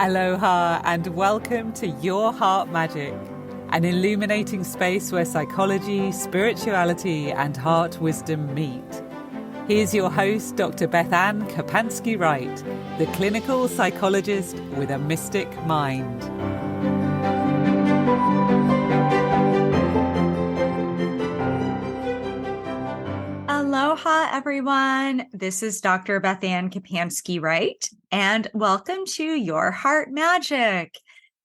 Aloha and welcome to Your Heart Magic, an illuminating space where psychology, spirituality and heart wisdom meet. Here's your host, Dr. BethAnne Kapansky-Wright, the clinical psychologist with a mystic mind. Aloha, everyone. This is Dr. BethAnne Kapansky-Wright, and welcome to Your Heart Magic.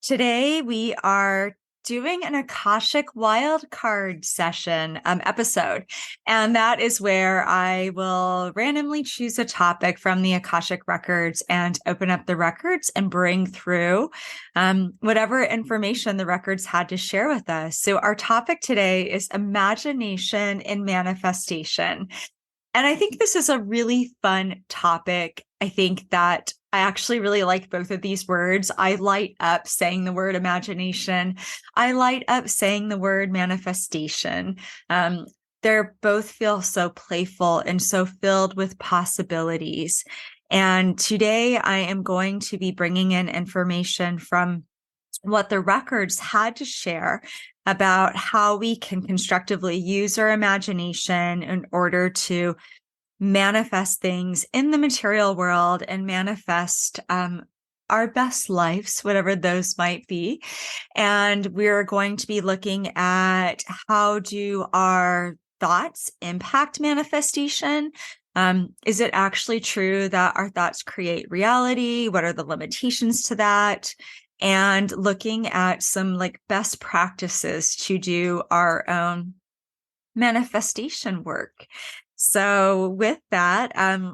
Today, we are doing an Akashic Wildcard session episode, and that is where I will randomly choose a topic from the Akashic Records and open up the records and bring through whatever information the records had to share with us. So our topic today is imagination and manifestation. And I think this is a really fun topic. I think that I actually really like both of these words. I light up saying the word imagination. I light up saying the word manifestation. They both feel so playful and so filled with possibilities. And today I am going to be bringing in information from what the records had to share about how we can constructively use our imagination in order to manifest things in the material world and manifest our best lives, whatever those might be. And we're going to be looking at how do our thoughts impact manifestation? Is it actually true that our thoughts create reality? What are the limitations to that? And looking at some best practices to do our own manifestation work. So with that,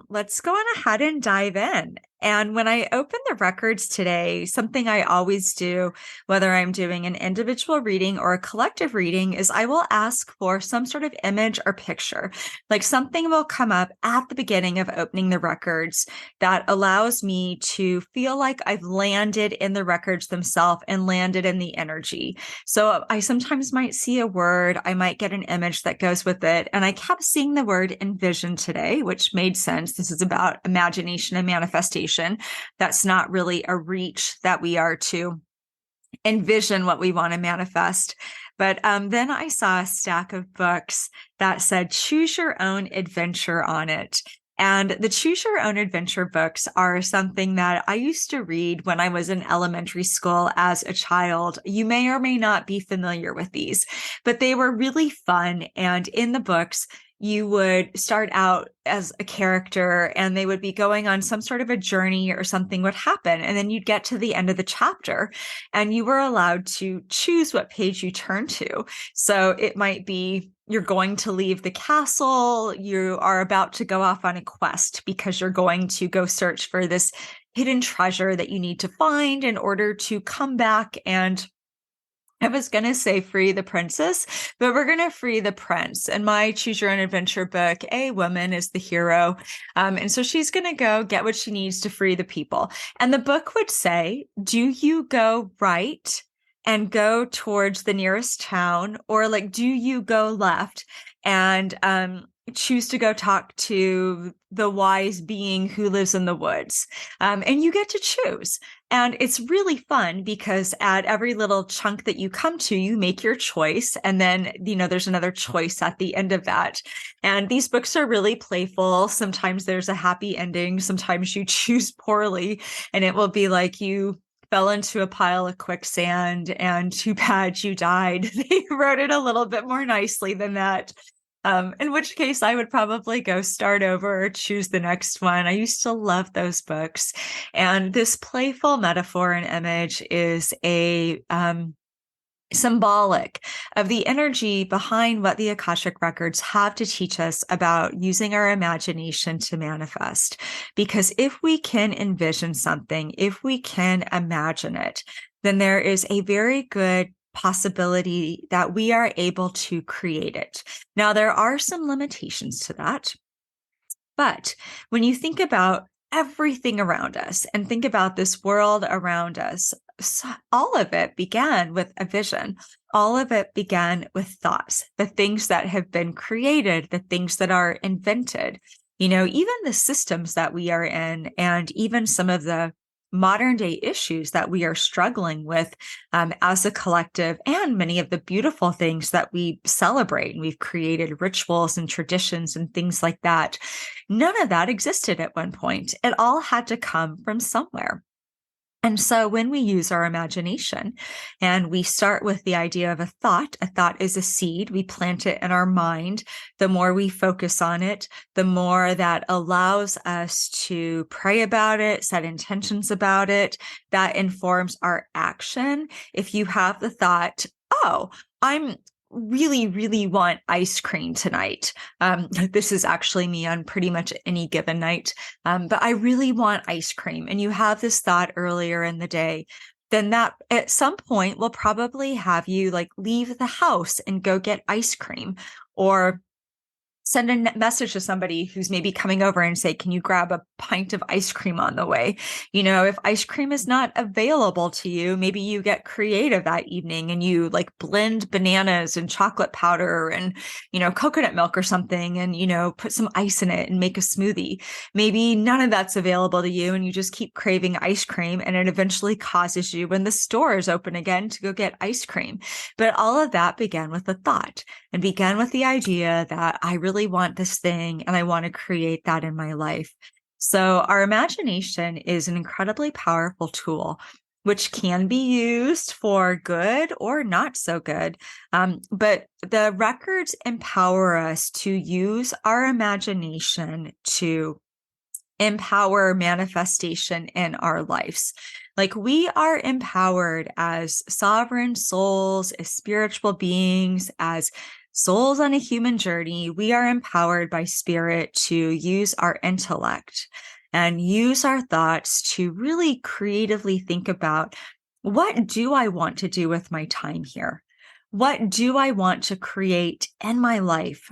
let's go on ahead and dive in. And when I open the records today, something I always do, whether I'm doing an individual reading or a collective reading, is I will ask for some sort of image or picture. Like something will come up at the beginning of opening the records that allows me to feel like I've landed in the records themselves and landed in the energy. So I sometimes might see a word, I might get an image that goes with it. And I kept seeing the word envision today, which made sense. This is about imagination and manifestation. That's not really a reach that we are to envision what we want to manifest. But then I saw a stack of books that said, choose your own adventure on it. And the choose your own adventure books are something that I used to read when I was in elementary school as a child. You may or may not be familiar with these, but they were really fun. And in the books, you would start out as a character and they would be going on some sort of a journey or something would happen. And then you'd get to the end of the chapter and you were allowed to choose what page you turn to. So it might be you're going to leave the castle. You are about to go off on a quest because you're going to go search for this hidden treasure that you need to find in order to come back and I was going to say free the princess, but we're going to free the prince. In my Choose Your Own Adventure book, a woman is the hero. And so she's going to go get what she needs to free the people. And the book would say, do you go right and go towards the nearest town? Or do you go left and choose to go talk to the wise being who lives in the woods? And you get to choose. And it's really fun because at every little chunk that you come to, you make your choice. And then, there's another choice at the end of that. And these books are really playful. Sometimes there's a happy ending. Sometimes you choose poorly and it will be like you fell into a pile of quicksand and too bad you died. They wrote it a little bit more nicely than that. In which case I would probably go start over or choose the next one. I used to love those books. And this playful metaphor and image is a symbolic of the energy behind what the Akashic Records have to teach us about using our imagination to manifest. Because if we can envision something, if we can imagine it, then there is a very good possibility that we are able to create it. Now, there are some limitations to that, but when you think about everything around us and think about this world around us, all of it began with a vision. All of it began with thoughts, the things that have been created, the things that are invented, even the systems that we are in, and even some of the modern day issues that we are struggling with as a collective, and many of the beautiful things that we celebrate. And we've created rituals and traditions and things like that. None of that existed at one point. It all had to come from somewhere. And so when we use our imagination and we start with the idea of a thought is a seed, we plant it in our mind. The more we focus on it, the more that allows us to pray about it, set intentions about it. That informs our action. If you have the thought, oh, I'm really want ice cream tonight. This is actually me on pretty much any given night. But I really want ice cream. And you have this thought earlier in the day, then that at some point will probably have you like leave the house and go get ice cream, or send a message to somebody who's maybe coming over and say, can you grab a pint of ice cream on the way? If ice cream is not available to you, maybe you get creative that evening and you like blend bananas and chocolate powder and, coconut milk or something, and, put some ice in it and make a smoothie. Maybe none of that's available to you and you just keep craving ice cream, and it eventually causes you, when the store is open again, to go get ice cream. But all of that began with a thought and began with the idea that I really want this thing and I want to create that in my life. So our imagination is an incredibly powerful tool, which can be used for good or not so good. But the records empower us to use our imagination to empower manifestation in our lives. Like, we are empowered as sovereign souls, as spiritual beings, as souls on a human journey. We are empowered by spirit to use our intellect and use our thoughts to really creatively think about, what do I want to do with my time here? What do I want to create in my life?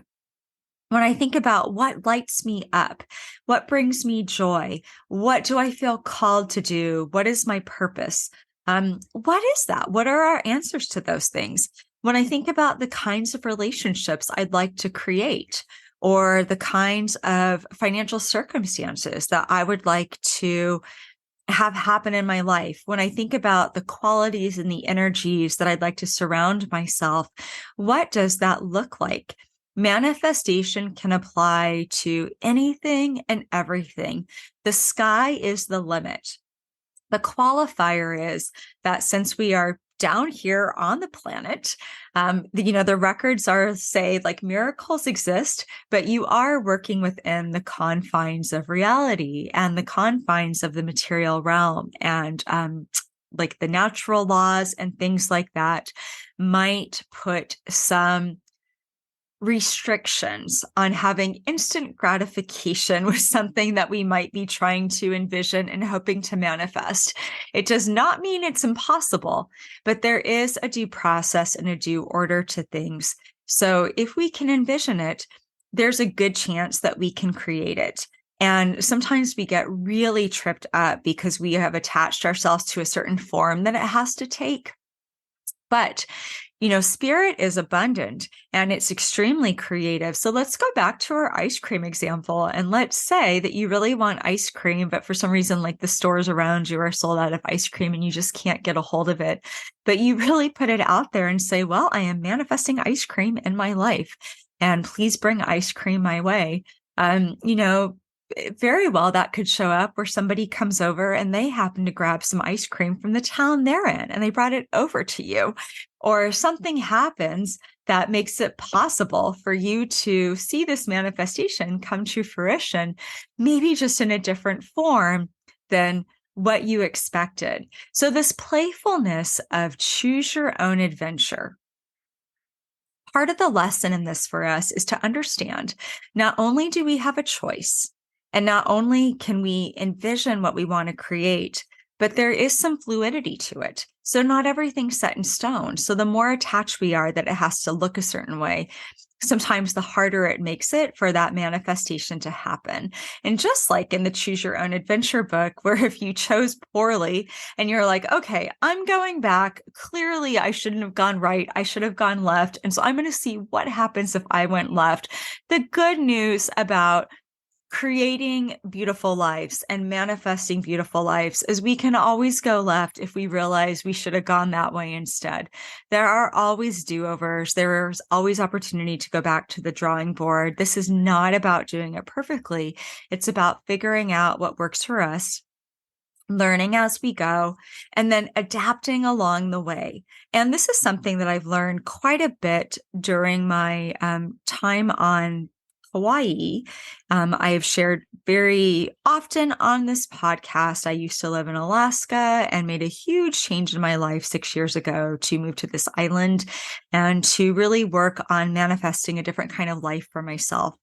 When I think about what lights me up, what brings me joy, what do I feel called to do? What is my purpose? What is that? What are our answers to those things? When I think about the kinds of relationships I'd like to create, or the kinds of financial circumstances that I would like to have happen in my life, when I think about the qualities and the energies that I'd like to surround myself, what does that look like? Manifestation can apply to anything and everything. The sky is the limit. The qualifier is that since we are down here on the planet, the records are say like miracles exist, but you are working within the confines of reality and the confines of the material realm, and like the natural laws and things like that might put some restrictions on having instant gratification with something that we might be trying to envision and hoping to manifest. It does not mean it's impossible, but there is a due process and a due order to things. So if we can envision it, there's a good chance that we can create it. And sometimes we get really tripped up because we have attached ourselves to a certain form that it has to take. But spirit is abundant and it's extremely creative. So let's go back to our ice cream example. And let's say that you really want ice cream, but for some reason, like the stores around you are sold out of ice cream and you just can't get a hold of it. But you really put it out there and say, well, I am manifesting ice cream in my life, and please bring ice cream my way. Very well that could show up where somebody comes over and they happen to grab some ice cream from the town they're in and they brought it over to you. Or something happens that makes it possible for you to see this manifestation come to fruition, maybe just in a different form than what you expected. So this playfulness of choose your own adventure. Part of the lesson in this for us is to understand, not only do we have a choice, and not only can we envision what we want to create, but there is some fluidity to it. So not everything's set in stone. So the more attached we are that it has to look a certain way, sometimes the harder it makes it for that manifestation to happen. And just like in the Choose Your Own Adventure book, where if you chose poorly and you're like, okay, I'm going back, clearly I shouldn't have gone right, I should have gone left. And so I'm going to see what happens if I went left. The good news about creating beautiful lives and manifesting beautiful lives is we can always go left if we realize we should have gone that way instead. There are always do-overs. There's always opportunity to go back to the drawing board. This is not about doing it perfectly. It's about figuring out what works for us, learning as we go, and then adapting along the way. And this is something that I've learned quite a bit during my time on Hawaii. I have shared very often on this podcast. I used to live in Alaska and made a huge change in my life 6 years ago to move to this island and to really work on manifesting a different kind of life for myself.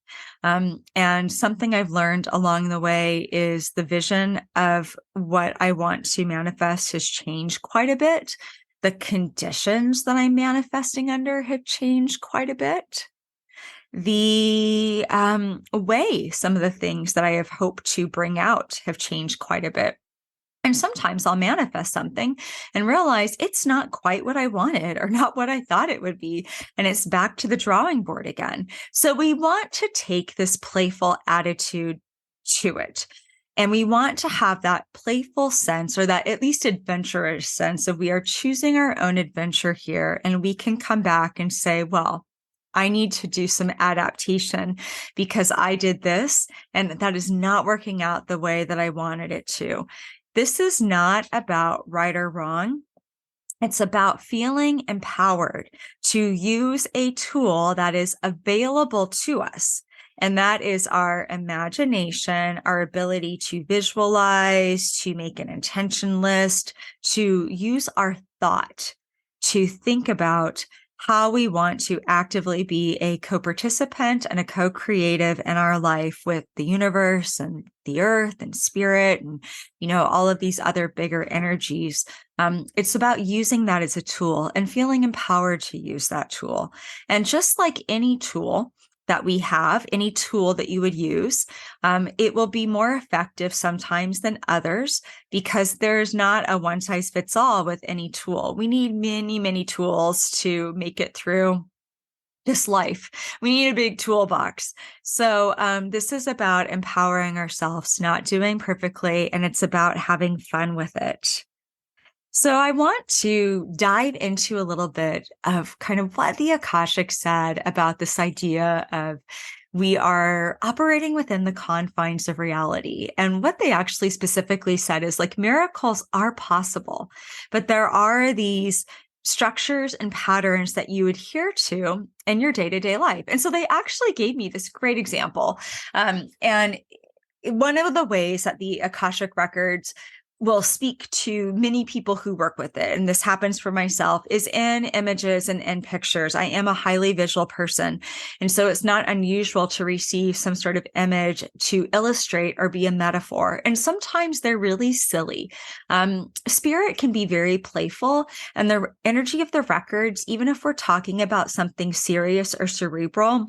And something I've learned along the way is the vision of what I want to manifest has changed quite a bit. The conditions that I'm manifesting under have changed quite a bit. The way some of the things that I have hoped to bring out have changed quite a bit. And sometimes I'll manifest something and realize it's not quite what I wanted or not what I thought it would be. And it's back to the drawing board again. So we want to take this playful attitude to it. And we want to have that playful sense, or that at least adventurous sense of we are choosing our own adventure here. And we can come back and say, well, I need to do some adaptation because I did this and that is not working out the way that I wanted it to. This is not about right or wrong. It's about feeling empowered to use a tool that is available to us. And that is our imagination, our ability to visualize, to make an intention list, to use our thought to think about how we want to actively be a co-participant and a co-creative in our life with the universe and the earth and spirit and, all of these other bigger energies. It's about using that as a tool and feeling empowered to use that tool. And just like any tool that we have, any tool that you would use, it will be more effective sometimes than others because there's not a one size fits all with any tool. We need many, many tools to make it through this life. We need a big toolbox. So this is about empowering ourselves, not doing perfectly, and it's about having fun with it. So I want to dive into a little bit of kind of what the Akashic said about this idea of we are operating within the confines of reality. And what they actually specifically said is like miracles are possible, but there are these structures and patterns that you adhere to in your day-to-day life. And so they actually gave me this great example. And one of the ways that the Akashic Records will speak to many people who work with it, and this happens for myself, is in images and in pictures. I am a highly visual person, and so it's not unusual to receive some sort of image to illustrate or be a metaphor, and sometimes they're really silly. Spirit can be very playful, and the energy of the records, even if we're talking about something serious or cerebral,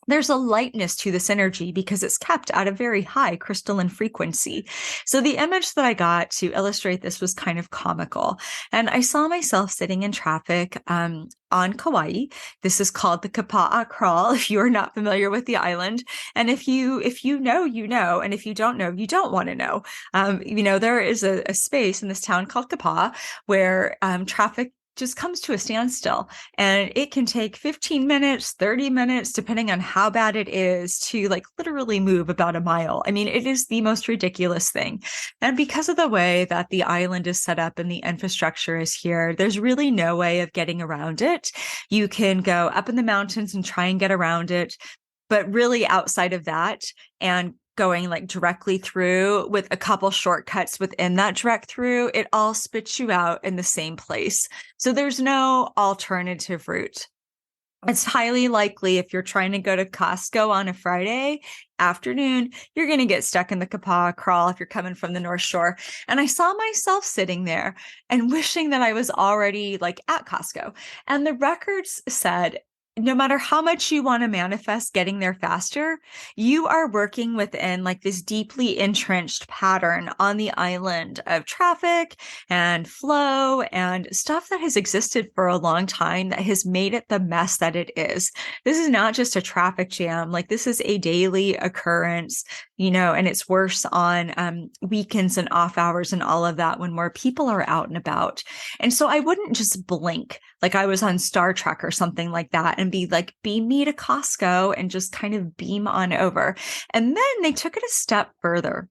there's a lightness to this energy because it's kept at a very high crystalline frequency. So the image that I got to illustrate this was kind of comical. And I saw myself sitting in traffic on Kauai. This is called the Kapa'a Crawl, if you are not familiar with the island. And if you know, you know. And if you don't know, you don't want to know. There is a space in this town called Kapa'a where traffic just comes to a standstill, and it can take 15 minutes, 30 minutes, depending on how bad it is, to like literally move about a mile. I mean, it is the most ridiculous thing. And because of the way that the island is set up and the infrastructure is here, there's really no way of getting around it. You can go up in the mountains and try and get around it, but really outside of that and going like directly through with a couple shortcuts within that direct through, it all spits you out in the same place. So there's no alternative route. It's highly likely if you're trying to go to Costco on a Friday afternoon, you're going to get stuck in the Kapa'a Crawl if you're coming from the North Shore. And I saw myself sitting there and wishing that I was already like at Costco. And the records said, no matter how much you want to manifest getting there faster, you are working within like this deeply entrenched pattern on the island of traffic and flow and stuff that has existed for a long time that has made it the mess that it is. This is not just a traffic jam. Like this is a daily occurrence and it's worse on weekends and off hours and all of that when more people are out and about. And so I wouldn't just blink like I was on Star Trek or something like that and be like, beam me to Costco and just kind of beam on over. And then they took it a step further.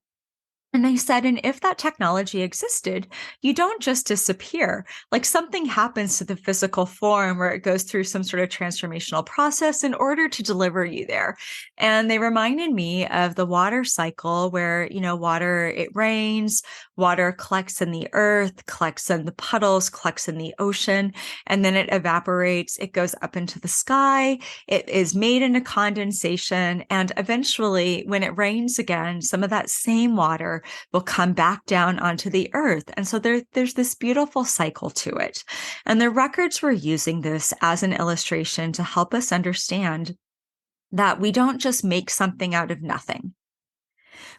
And they said, and if that technology existed, you don't just disappear. Like something happens to the physical form where it goes through some sort of transformational process in order to deliver you there. And they reminded me of the water cycle where, water, it rains, water collects in the earth, collects in the puddles, collects in the ocean, and then it evaporates. It goes up into the sky. It is made into condensation. And eventually, when it rains again, some of that same water will come back down onto the earth. And so there's this beautiful cycle to it. And the records were using this as an illustration to help us understand that we don't just make something out of nothing.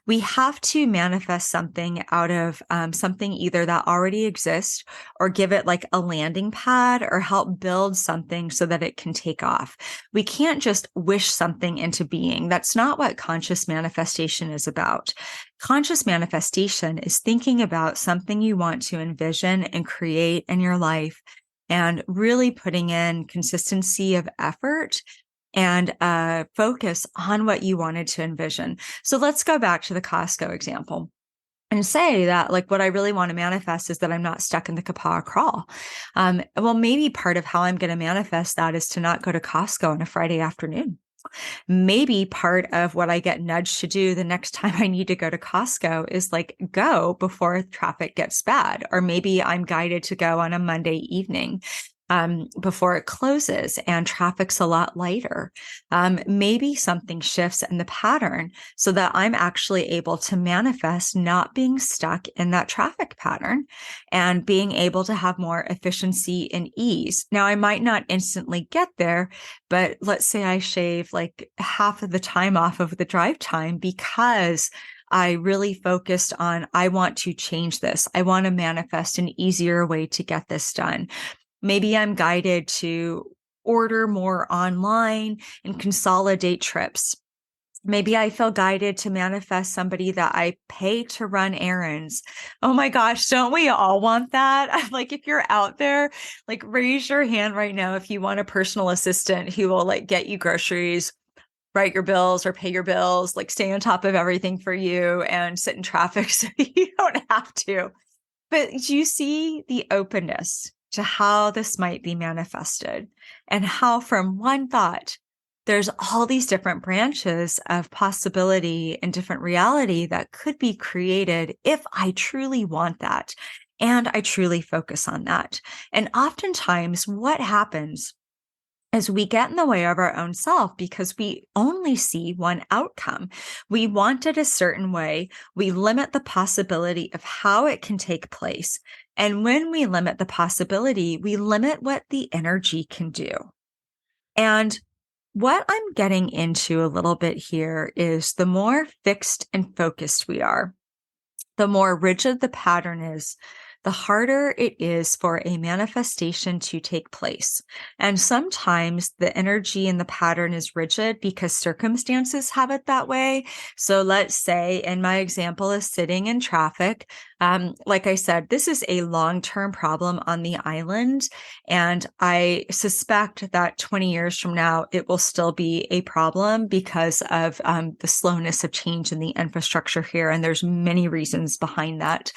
We have to manifest something out of something either that already exists or give it like a landing pad or help build something so that it can take off. We can't just wish something into being. That's not what conscious manifestation is about. Conscious manifestation is thinking about something you want to envision and create in your life and really putting in consistency of effort and focus on what you wanted to envision. So let's go back to the Costco example and say that like what I really want to manifest is that I'm not stuck in the Kapa'a crawl. Well, maybe part of how I'm going to manifest that is to not go to Costco on a Friday afternoon. Maybe part of what I get nudged to do the next time I need to go to Costco is like go before traffic gets bad. Or maybe I'm guided to go on a Monday evening before it closes and traffic's a lot lighter. Maybe something shifts in the pattern so that I'm actually able to manifest not being stuck in that traffic pattern and being able to have more efficiency and ease. Now, I might not instantly get there, but let's say I shave like half of the time off of the drive time because I really focused on, I want to change this. I want to manifest an easier way to get this done. Maybe I'm guided to order more online and consolidate trips. Maybe I feel guided to manifest somebody that I pay to run errands. Oh my gosh, don't we all want that? Like if you're out there, like raise your hand right now if you want a personal assistant who will like get you groceries, write your bills or pay your bills, like stay on top of everything for you and sit in traffic so you don't have to. But you see the openness to how this might be manifested and how from one thought, there's all these different branches of possibility and different reality that could be created if I truly want that. And I truly focus on that. And oftentimes what happens is we get in the way of our own self because we only see one outcome. We want it a certain way. We limit the possibility of how it can take place. And when we limit the possibility, we limit what the energy can do. And what I'm getting into a little bit here is the more fixed and focused we are, the more rigid the pattern is, the harder it is for a manifestation to take place. And sometimes the energy in the pattern is rigid because circumstances have it that way. So let's say, in my example is sitting in traffic. Like I said, this is a long-term problem on the island. And I suspect that 20 years from now, it will still be a problem because of the slowness of change in the infrastructure here. And there's many reasons behind that.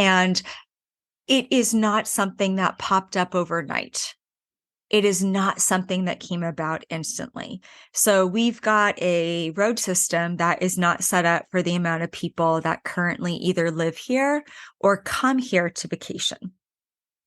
And it is not something that popped up overnight. It is not something that came about instantly. So we've got a road system that is not set up for the amount of people that currently either live here or come here to vacation.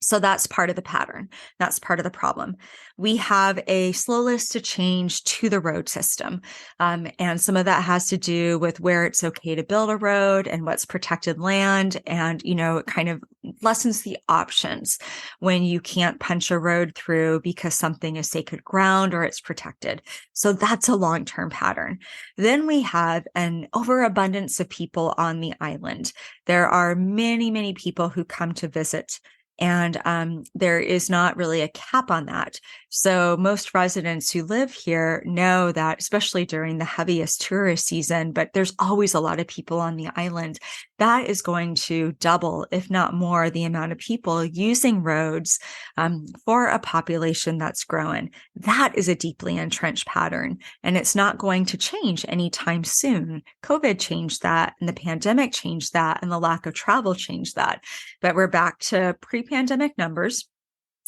So that's part of the pattern. That's part of the problem. We have a slowness to change to the road system. And some of that has to do with where it's okay to build a road and what's protected land. And, it kind of lessens the options when you can't punch a road through because something is sacred ground or it's protected. So that's a long-term pattern. Then we have an overabundance of people on the island. There are many, many people who come to visit. And there is not really a cap on that. So most residents who live here know that, especially during the heaviest tourist season, but there's always a lot of people on the island, that is going to double, if not more, the amount of people using roads for a population that's growing. That is a deeply entrenched pattern, and it's not going to change anytime soon. COVID changed that, and the pandemic changed that, and the lack of travel changed that. But we're back to pre-pandemic numbers.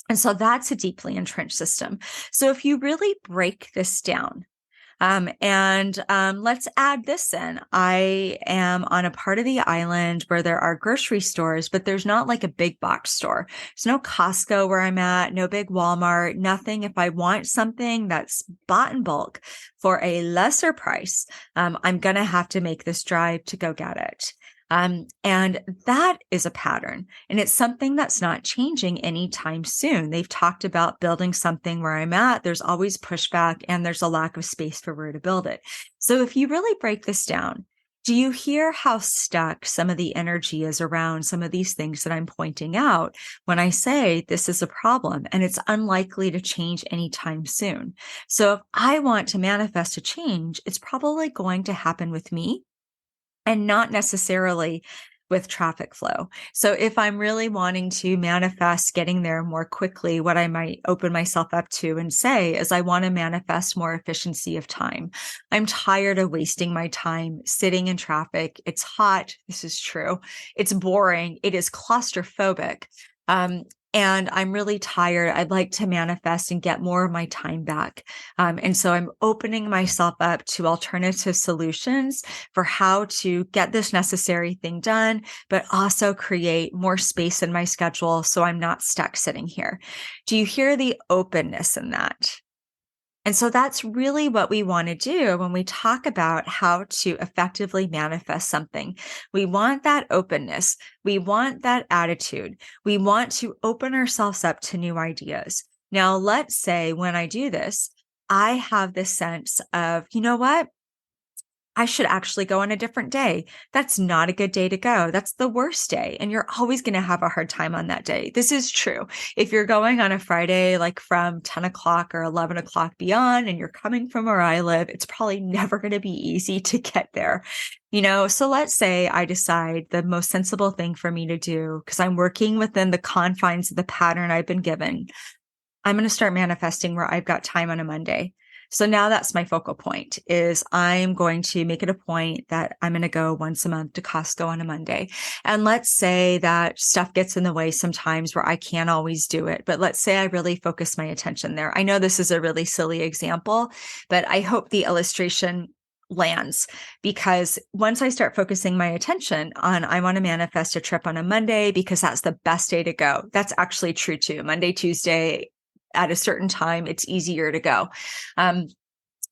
And so that's a deeply entrenched system. So if you really break this down, let's add this in. I am on a part of the island where there are grocery stores, but there's not like a big box store. There's no Costco where I'm at, no big Walmart, nothing. If I want something that's bought in bulk for a lesser price, I'm going to have to make this drive to go get it. And that is a pattern, and it's something that's not changing anytime soon. They've talked about building something where I'm at. There's always pushback, and there's a lack of space for where to build it. So if you really break this down, do you hear how stuck some of the energy is around some of these things that I'm pointing out when I say this is a problem and it's unlikely to change anytime soon? So if I want to manifest a change, it's probably going to happen with me and not necessarily with traffic flow. So if I'm really wanting to manifest getting there more quickly, what I might open myself up to and say is I want to manifest more efficiency of time. I'm tired of wasting my time sitting in traffic. It's hot. This is true. It's boring. It is claustrophobic. And I'm really tired. I'd like to manifest and get more of my time back. And so I'm opening myself up to alternative solutions for how to get this necessary thing done, but also create more space in my schedule so I'm not stuck sitting here. Do you hear the openness in that? And so that's really what we want to do when we talk about how to effectively manifest something. We want that openness. We want that attitude. We want to open ourselves up to new ideas. Now, let's say when I do this, I have this sense of, you know what? I should actually go on a different day. That's not a good day to go. That's the worst day. And you're always going to have a hard time on that day. This is true. If you're going on a Friday, like from 10 o'clock or 11 o'clock beyond, and you're coming from where I live, it's probably never going to be easy to get there. So let's say I decide the most sensible thing for me to do, because I'm working within the confines of the pattern I've been given. I'm going to start manifesting where I've got time on a Monday. So now that's my focal point is I'm going to make it a point that I'm going to go once a month to Costco on a Monday. And let's say that stuff gets in the way sometimes where I can't always do it. But let's say I really focus my attention there. I know this is a really silly example, but I hope the illustration lands, because once I start focusing my attention on, I want to manifest a trip on a Monday because that's the best day to go. That's actually true too. Monday, Tuesday, at a certain time, it's easier to go.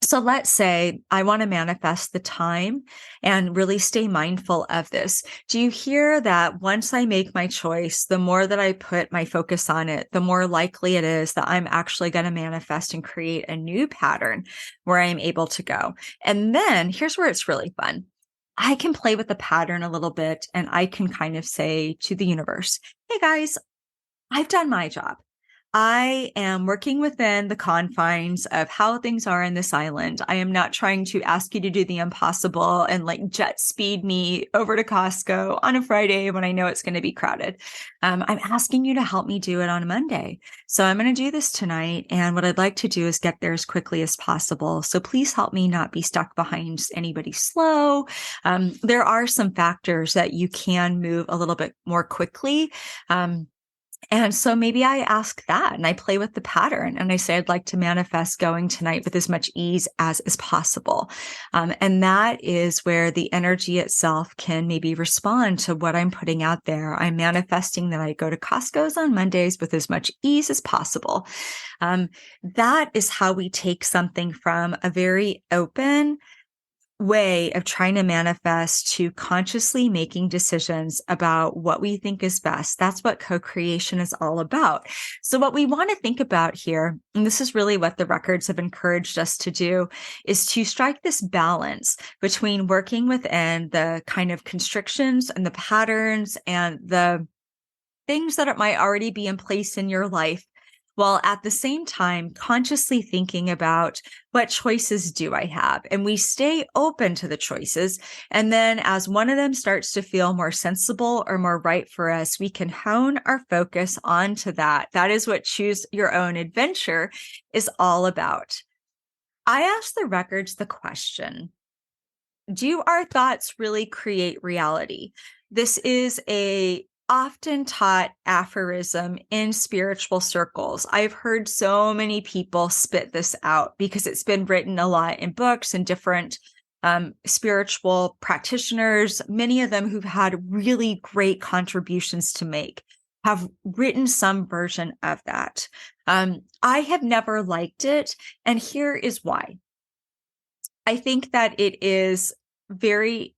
So let's say I want to manifest the time and really stay mindful of this. Do you hear that once I make my choice, the more that I put my focus on it, the more likely it is that I'm actually going to manifest and create a new pattern where I'm able to go. And then here's where it's really fun. I can play with the pattern a little bit, and I can kind of say to the universe, hey guys, I've done my job. I am working within the confines of how things are in this island. I am not trying to ask you to do the impossible and like jet speed me over to Costco on a Friday when I know it's going to be crowded. I'm asking you to help me do it on a Monday. So I'm going to do this tonight. And what I'd like to do is get there as quickly as possible. So please help me not be stuck behind anybody slow. There are some factors that you can move a little bit more quickly. And so maybe I ask that and I play with the pattern and I say, I'd like to manifest going tonight with as much ease as is possible. And that is where the energy itself can maybe respond to what I'm putting out there. I'm manifesting that I go to Costco's on Mondays with as much ease as possible. That is how we take something from a very open way of trying to manifest to consciously making decisions about what we think is best. That's what co-creation is all about. So what we want to think about here, and this is really what the records have encouraged us to do, is to strike this balance between working within the kind of constrictions and the patterns and the things that might already be in place in your life, while at the same time consciously thinking about what choices do I have? And we stay open to the choices. And then as one of them starts to feel more sensible or more right for us, we can hone our focus onto that. That is what Choose Your Own Adventure is all about. I asked the records the question, do our thoughts really create reality? This is a often taught aphorism in spiritual circles. I've heard so many people spit this out because it's been written a lot in books and different spiritual practitioners, many of them who've had really great contributions to make, have written some version of that. I have never liked it, and here is why. I think that it is very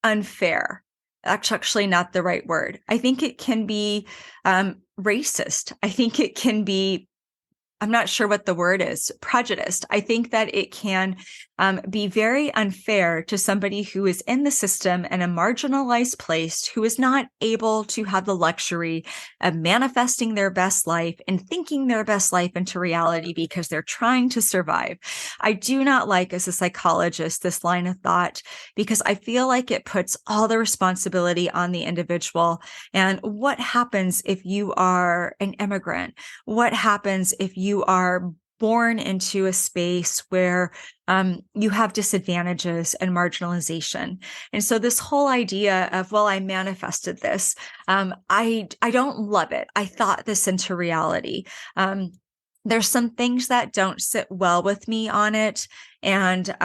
unfair. That's actually not the right word. I think it can be racist. I think it can be, I'm not sure what the word is, prejudiced. I think that it can be very unfair to somebody who is in the system and a marginalized place, who is not able to have the luxury of manifesting their best life and thinking their best life into reality because they're trying to survive. I do not like, as a psychologist, this line of thought, because I feel like it puts all the responsibility on the individual. And what happens if you are an immigrant? What happens if you are born into a space where you have disadvantages and marginalization? And so this whole idea of, well, I manifested this, I don't love it. I thought this into reality. There's some things that don't sit well with me on it. And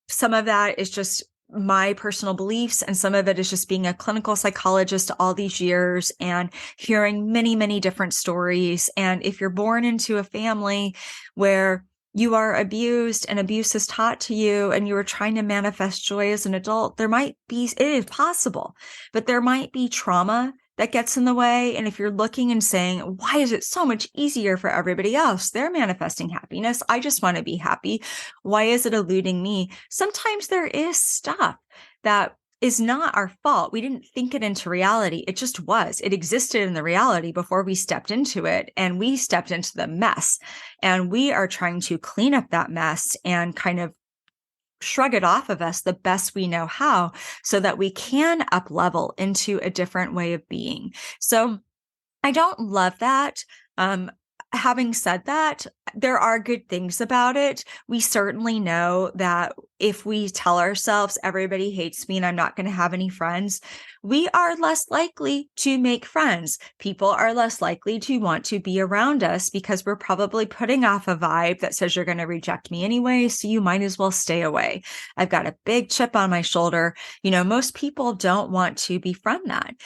some of that is just my personal beliefs, and some of it is just being a clinical psychologist all these years and hearing many, many different stories. And if you're born into a family where you are abused and abuse is taught to you and you are trying to manifest joy as an adult, there might be, it is possible, but there might be trauma that gets in the way. And if you're looking and saying, why is it so much easier for everybody else? They're manifesting happiness. I just want to be happy. Why is it eluding me? Sometimes there is stuff that is not our fault. We didn't think it into reality. It just was. It existed in the reality before we stepped into it, and we stepped into the mess. And we are trying to clean up that mess and kind of shrug it off of us the best we know how, so that we can up level into a different way of being. So I don't love that. Having said that, there are good things about it. We certainly know that if we tell ourselves everybody hates me and I'm not going to have any friends, we are less likely to make friends. People are less likely to want to be around us because we're probably putting off a vibe that says you're going to reject me anyway, so you might as well stay away. I've got a big chip on my shoulder. Most people don't want to befriend that.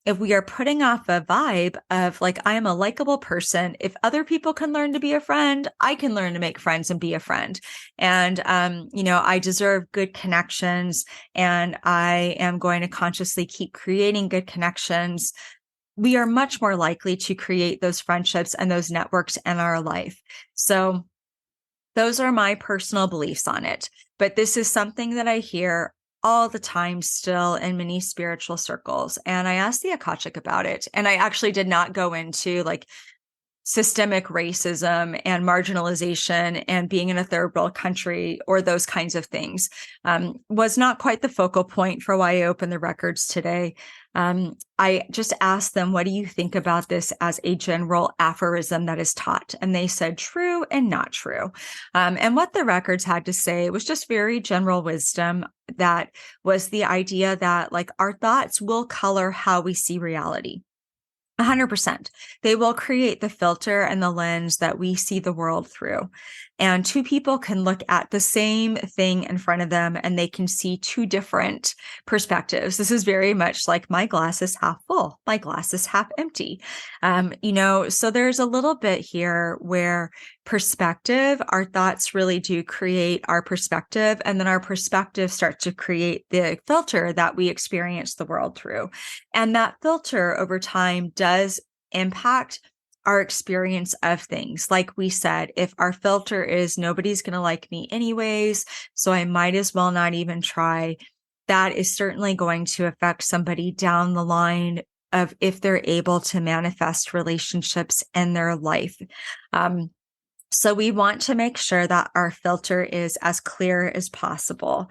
If we are putting off a vibe of like, I am a likable person, if other people can learn to be a friend, I can learn to make friends and be a friend. And, I deserve good connections, and I am going to consciously keep creating good connections. We are much more likely to create those friendships and those networks in our life. So those are my personal beliefs on it. But this is something that I hear all the time still in many spiritual circles. And I asked the Akashic about it. And I actually did not go into like systemic racism and marginalization and being in a third world country or those kinds of things. Was not quite the focal point for why I opened the records today. I just asked them, what do you think about this as a general aphorism that is taught? And they said true and not true. And what the records had to say was just very general wisdom. That was the idea that like our thoughts will color how we see reality. 100%. They will create the filter and the lens that we see the world through. And two people can look at the same thing in front of them and they can see two different perspectives. This is very much like my glass is half full, my glass is half empty. So there's a little bit here where perspective, our thoughts really do create our perspective. And then our perspective starts to create the filter that we experience the world through. And that filter over time does impact our experience of things. Like we said, if our filter is nobody's going to like me anyways, so I might as well not even try, that is certainly going to affect somebody down the line of if they're able to manifest relationships in their life. So we want to make sure that our filter is as clear as possible.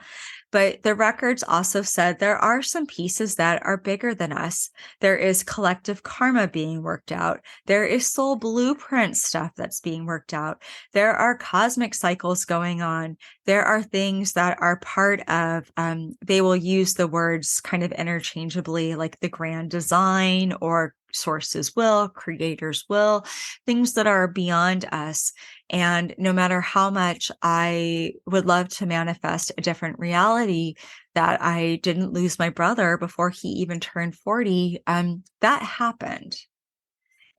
But the records also said there are some pieces that are bigger than us. There is collective karma being worked out. There is soul blueprint stuff that's being worked out. There are cosmic cycles going on. There are things that are part of, they will use the words kind of interchangeably, like the grand design or source's will, creator's will, things that are beyond us. And no matter how much I would love to manifest a different reality, that I didn't lose my brother before he even turned 40, that happened.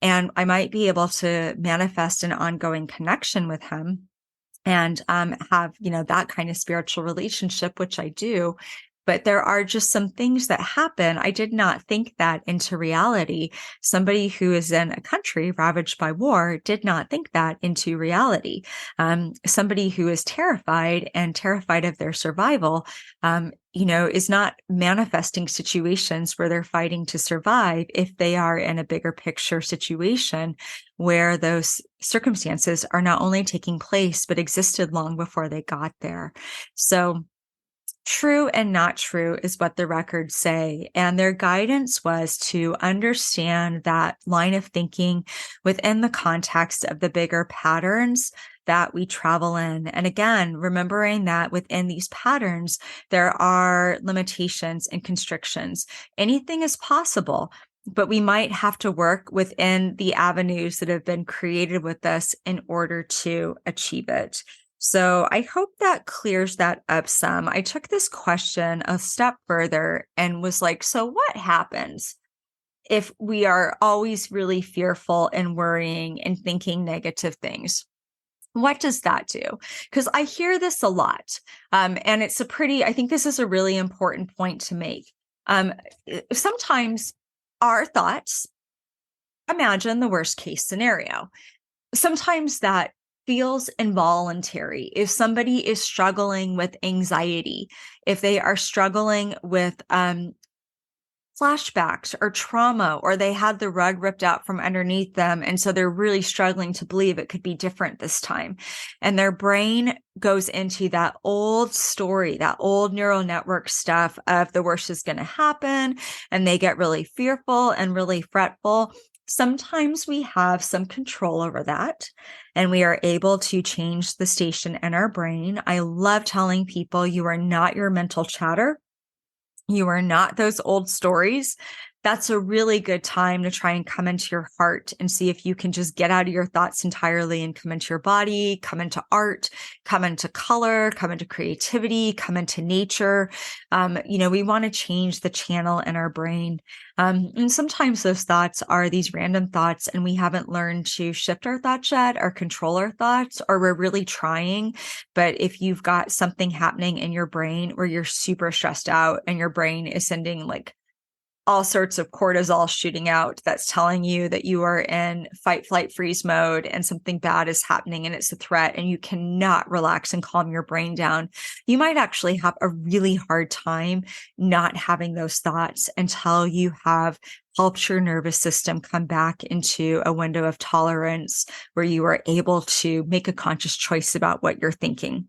And I might be able to manifest an ongoing connection with him and have, that kind of spiritual relationship, which I do. But there are just some things that happen. I did not think that into reality. Somebody who is in a country ravaged by war did not think that into reality. Somebody who is terrified of their survival, is not manifesting situations where they're fighting to survive if they are in a bigger picture situation where those circumstances are not only taking place, but existed long before they got there. So true and not true is what the records say. And their guidance was to understand that line of thinking within the context of the bigger patterns that we travel in. And again, remembering that within these patterns, there are limitations and constrictions. Anything is possible, but we might have to work within the avenues that have been created with us in order to achieve it. So I hope that clears that up some. I took this question a step further and was like, so what happens if we are always really fearful and worrying and thinking negative things? What does that do? Because I hear this a lot. And I think this is a really important point to make. Sometimes our thoughts imagine the worst case scenario. Sometimes that feels involuntary. If somebody is struggling with anxiety, if they are struggling with flashbacks or trauma, or they had the rug ripped out from underneath them, and so they're really struggling to believe it could be different this time, and their brain goes into that old story, that old neural network stuff of the worst is going to happen, and they get really fearful and really fretful. Sometimes we have some control over that and we are able to change the station in our brain. I love telling people you are not your mental chatter. You are not those old stories. That's a really good time to try and come into your heart and see if you can just get out of your thoughts entirely and come into your body, come into art, come into color, come into creativity, come into nature. We want to change the channel in our brain. And sometimes those thoughts are these random thoughts and we haven't learned to shift our thoughts yet or control our thoughts, or we're really trying. But if you've got something happening in your brain where you're super stressed out and your brain is sending like all sorts of cortisol shooting out that's telling you that you are in fight, flight, freeze mode and something bad is happening and it's a threat and you cannot relax and calm your brain down, you might actually have a really hard time not having those thoughts until you have helped your nervous system come back into a window of tolerance where you are able to make a conscious choice about what you're thinking.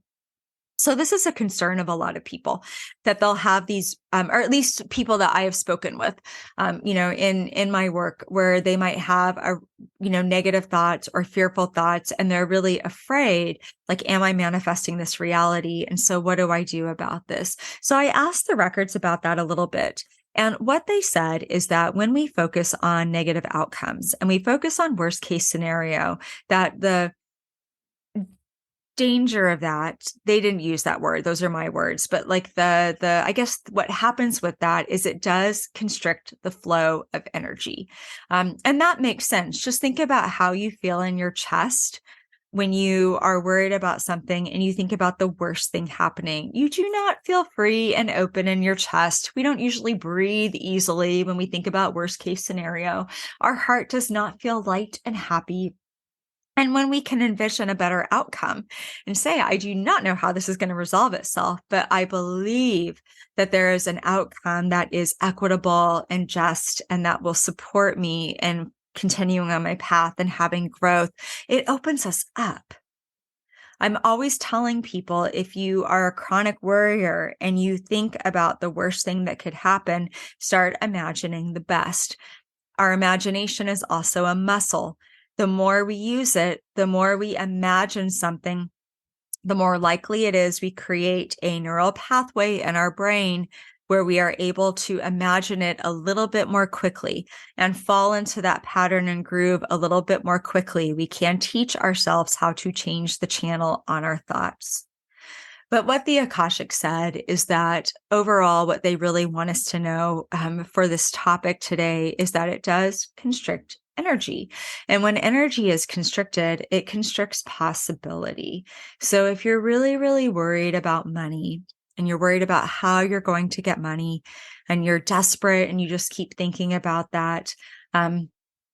So this is a concern of a lot of people, that they'll have these, or at least people that I have spoken with, in my work, where they might have negative thoughts or fearful thoughts, and they're really afraid, like, am I manifesting this reality? And so what do I do about this? So I asked the records about that a little bit. And what they said is that when we focus on negative outcomes and we focus on worst case scenario, that the danger of that, they didn't use that word, those are my words, but like the I guess what happens with that is it does constrict the flow of energy. And that makes sense. Just think about how you feel in your chest when you are worried about something and you think about the worst thing happening. You do not feel free and open in your chest. We don't usually breathe easily when we think about worst case scenario. Our heart does not feel light and happy. And when we can envision a better outcome and say, I do not know how this is going to resolve itself, but I believe that there is an outcome that is equitable and just, and that will support me in continuing on my path and having growth, it opens us up. I'm always telling people, if you are a chronic worrier and you think about the worst thing that could happen, start imagining the best. Our imagination is also a muscle. The more we use it, the more we imagine something, the more likely it is we create a neural pathway in our brain where we are able to imagine it a little bit more quickly and fall into that pattern and groove a little bit more quickly. We can teach ourselves how to change the channel on our thoughts. But what the Akashic said is that overall, what they really want us to know for this topic today is that it does constrict energy. And when energy is constricted, it constricts possibility. So if you're really, really worried about money, and you're worried about how you're going to get money, and you're desperate and you just keep thinking about that,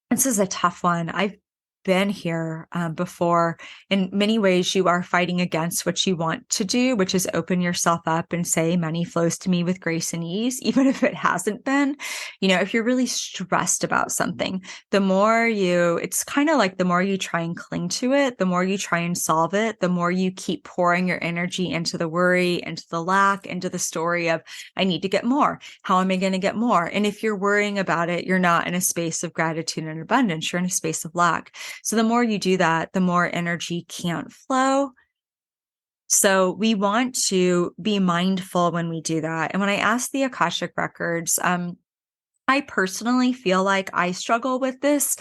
this is a tough one. I've been here before. In many ways, you are fighting against what you want to do, which is open yourself up and say, money flows to me with grace and ease, even if it hasn't been. If you're really stressed about something, it's kind of like the more you try and cling to it, the more you try and solve it, the more you keep pouring your energy into the worry, into the lack, into the story of, I need to get more. How am I going to get more? And if you're worrying about it, you're not in a space of gratitude and abundance. You're in a space of lack. So the more you do that, the more energy can't flow. So we want to be mindful when we do that. And when I ask the Akashic Records, I personally feel like I struggle with this,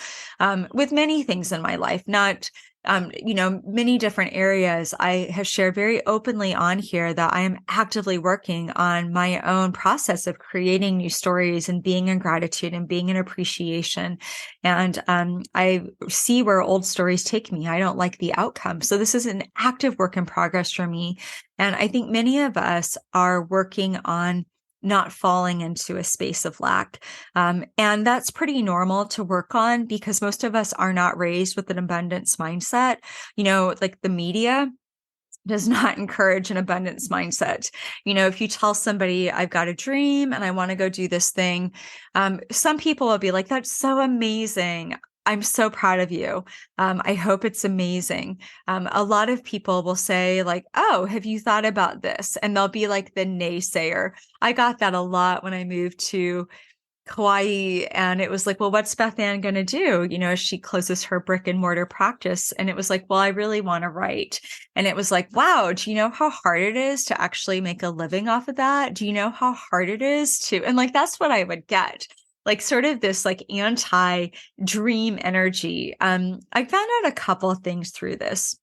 with many things in my life, not, many different areas. I have shared very openly on here that I am actively working on my own process of creating new stories and being in gratitude and being in appreciation. And I see where old stories take me. I don't like the outcome. So this is an active work in progress for me. And I think many of us are working on not falling into a space of lack. And that's pretty normal to work on because most of us are not raised with an abundance mindset. Like the media does not encourage an abundance mindset. If you tell somebody, I've got a dream and I want to go do this thing, some people will be like, that's so amazing. I'm so proud of you. I hope it's amazing. A lot of people will say like, oh, have you thought about this? And they'll be like the naysayer. I got that a lot when I moved to Hawaii, and it was like, well, what's BethAnne going to do? As she closes her brick and mortar practice. And it was like, well, I really want to write. And it was like, wow, do you know how hard it is to actually make a living off of that? Do you know how hard it is to, and like, that's what I would get. Like sort of this like anti-dream energy. I found out a couple of things through this.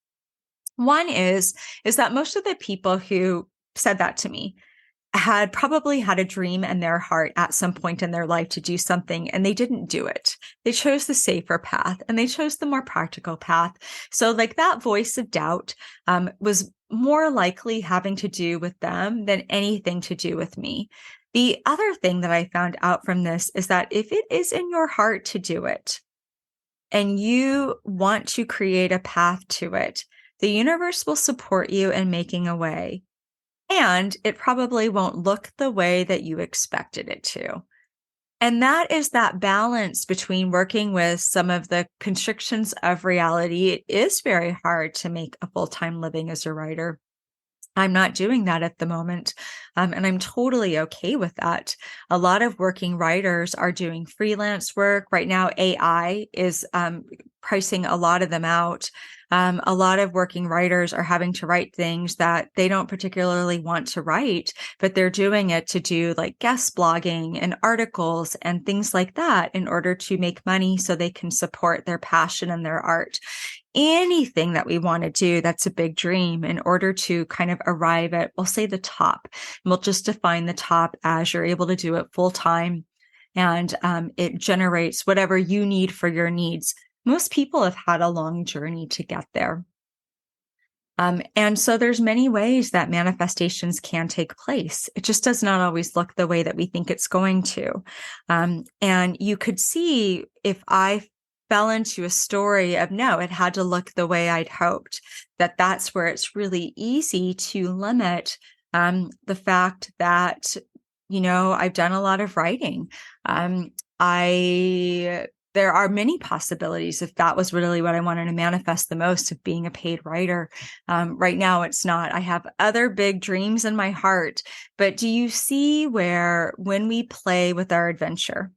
One is that most of the people who said that to me had probably had a dream in their heart at some point in their life to do something, and they didn't do it. They chose the safer path and they chose the more practical path. So like that voice of doubt was more likely having to do with them than anything to do with me. The other thing that I found out from this is that if it is in your heart to do it and you want to create a path to it, the universe will support you in making a way. And it probably won't look the way that you expected it to. And that is that balance between working with some of the constrictions of reality. It is very hard to make a full-time living as a writer. I'm not doing that at the moment. And I'm totally okay with that. A lot of working writers are doing freelance work. Right now, AI is pricing a lot of them out. A lot of working writers are having to write things that they don't particularly want to write, but they're doing it to do like guest blogging and articles and things like that in order to make money so they can support their passion and their art. Anything that we want to do, that's a big dream in order to kind of arrive at, we'll say the top. And we'll just define the top as you're able to do it full time and it generates whatever you need for your needs. Most people have had a long journey to get there. And so there's many ways that manifestations can take place. It just does not always look the way that we think it's going to. And you could see if I fell into a story of, no, it had to look the way I'd hoped. That's where it's really easy to limit the fact that, I've done a lot of writing. There are many possibilities if that was really what I wanted to manifest the most, of being a paid writer. Right now, it's not. I have other big dreams in my heart. But do you see where, when we play with our adventure,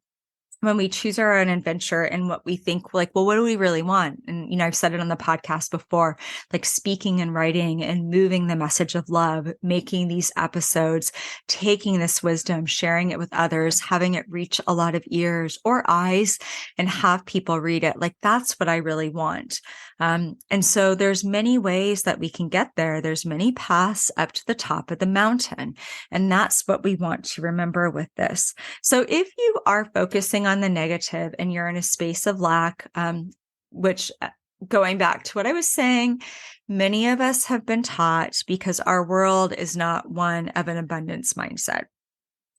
when we choose our own adventure and what we think, like, well, what do we really want? And, I've said it on the podcast before, like speaking and writing and moving the message of love, making these episodes, taking this wisdom, sharing it with others, having it reach a lot of ears or eyes and have people read it. Like, that's what I really want. And so there's many ways that we can get there. There's many paths up to the top of the mountain. And that's what we want to remember with this. So if you are focusing on the negative and you're in a space of lack, which, going back to what I was saying, many of us have been taught, because our world is not one of an abundance mindset.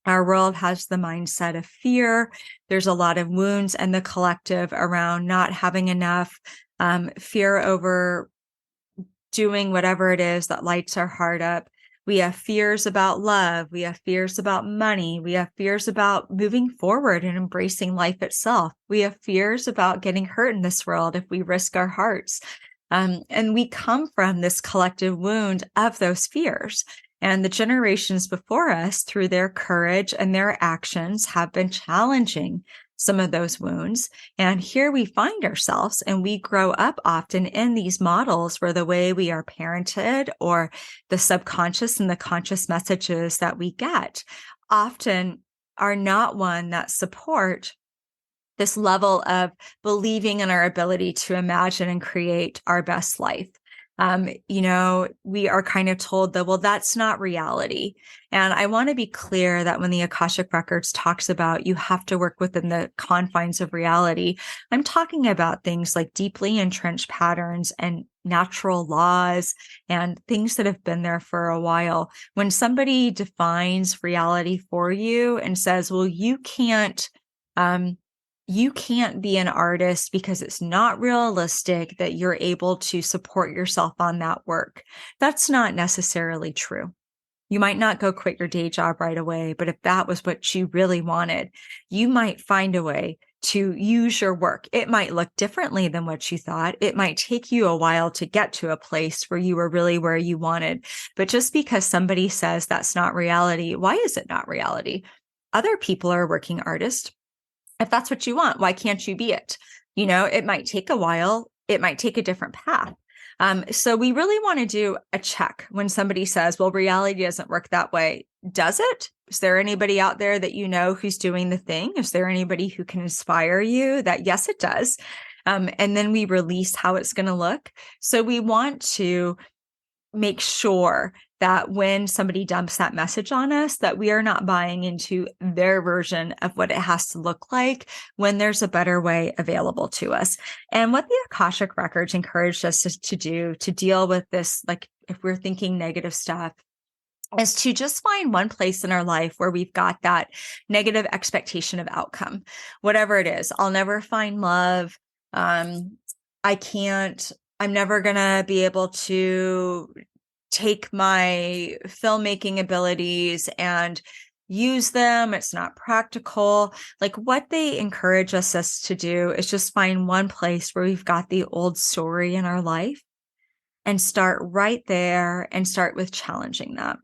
Our world has the mindset of fear. There's a lot of wounds in the collective around not having enough, fear over doing whatever it is that lights our heart up. We have fears about love. We have fears about money. We have fears about moving forward and embracing life itself. We have fears about getting hurt in this world if we risk our hearts. And we come from this collective wound of those fears. And the generations before us, through their courage and their actions, have been challenging some of those wounds. And here we find ourselves, and we grow up often in these models where the way we are parented, or the subconscious and the conscious messages that we get, often are not one that support this level of believing in our ability to imagine and create our best life. We are kind of told that, well, that's not reality. And I want to be clear that when the Akashic Records talks about you have to work within the confines of reality, I'm talking about things like deeply entrenched patterns and natural laws and things that have been there for a while. When somebody defines reality for you and says, well, you can't be an artist because it's not realistic that you're able to support yourself on that work, that's not necessarily true. You might not go quit your day job right away, but if that was what you really wanted, you might find a way to use your work. It might look differently than what you thought. It might take you a while to get to a place where you were really where you wanted. But just because somebody says that's not reality, why is it not reality? Other people are working artists. If that's what you want, why can't you be it? It might take a while. It might take a different path. So we really want to do a check when somebody says, well, reality doesn't work that way. Does it? Is there anybody out there that who's doing the thing? Is there anybody who can inspire you that, yes, it does? And then we release how it's going to look. So we want to make sure that when somebody dumps that message on us, that we are not buying into their version of what it has to look like when there's a better way available to us. And what the Akashic Records encouraged us to do to deal with this, like if we're thinking negative stuff, is to just find one place in our life where we've got that negative expectation of outcome, whatever it is. I'll never find love. I'm never going to be able to take my filmmaking abilities and use them. It's not practical. Like, what they encourage us to do is just find one place where we've got the old story in our life and start right there and start with challenging that.